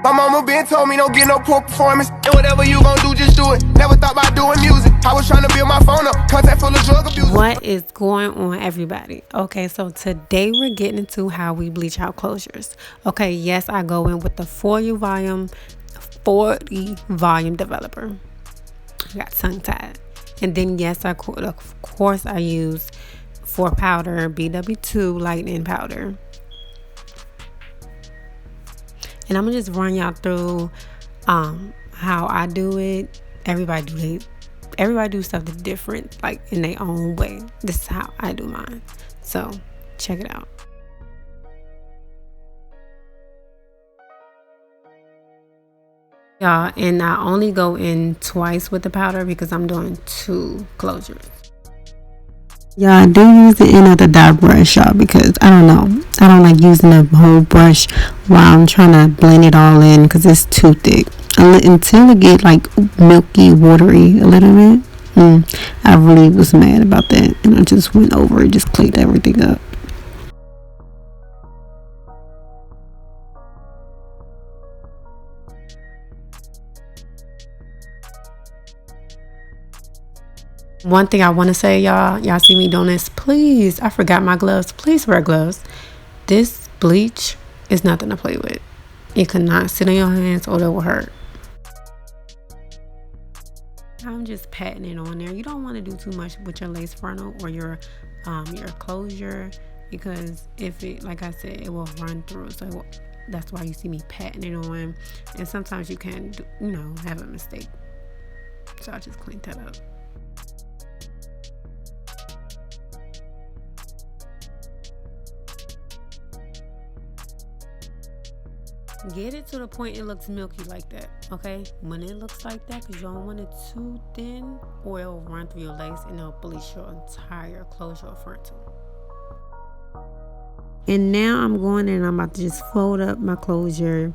My mama been told me don't get no poor performance. And whatever you gon' do, just do it. Never thought about doing music. I was trying to build my phone up. Contact full of drug abuse. What is going on, everybody? Okay, so today we're getting into how we bleach out closures. Okay, yes, I go in with the 40 volume developer. I got tongue tied. And then yes, of course I use 4 powder BW2 lightening powder. And I'm gonna just run y'all through how I do it. Everybody do stuff that's different, like in their own way. This is how I do mine. So check it out. Y'all, and I only go in twice with the powder because I'm doing 2 closures. Yeah, I do use the end of the dot brush, y'all, because I don't know. I don't like using the whole brush while I'm trying to blend it all in because it's too thick. Until it get like milky, watery a little bit. I really was mad about that, and I just went over it, just cleaned everything up. One thing I want to say, y'all see me doing this, please, I forgot my gloves. Please wear gloves. This bleach is nothing to play with. It cannot sit on your hands or it will hurt. I'm just patting it on there. You don't want to do too much with your lace frontal or your closure, because if it, like I said, it will run through. So that's why you see me patting it on. And sometimes you can, have a mistake. So I just cleaned that up. Get it to the point it looks milky like that, okay? When it looks like that, because you don't want it too thin, or it'll run through your lace and it'll bleach your entire closure or frontal. And now I'm going in and I'm about to just fold up my closure.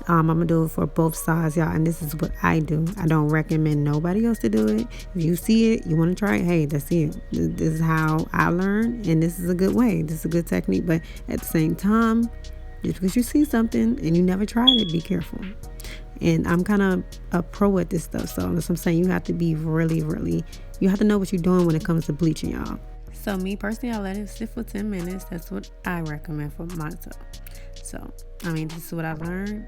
I'm gonna do it for both sides, y'all, and this is what I do. I don't recommend nobody else to do it. If you see it, you want to try it, hey, that's it. This is how I learned, and this is a good way. This is a good technique, but at the same time, just because you see something and you never tried it, be careful. And I'm kind of a pro at this stuff, so as I'm saying, you have to be really, you have to know what you're doing when it comes to bleaching, y'all. So me personally, I let it sit for 10 minutes. That's what I recommend for myself. So, this is what I've learned.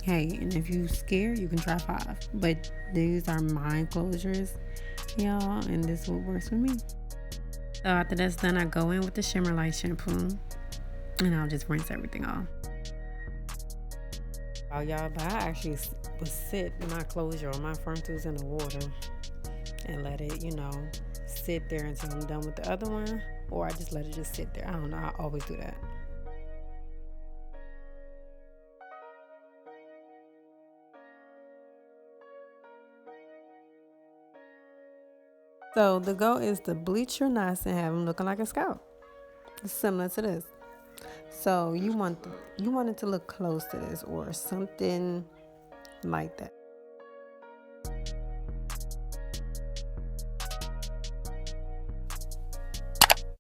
Hey, and if you're scared, you can try 5. But these are my closures, y'all, and this is what works for me. So after that's done, I go in with the Shimmer Light shampoo. And I'll just rinse everything off. Oh, y'all, but I actually would sit my closure or my frontals in the water and let it, sit there until I'm done with the other one. Or I just let it just sit there. I don't know. I always do that. So the goal is to bleach your knots and have them looking like a scalp. It's similar to this. So you want it to look close to this or something like that.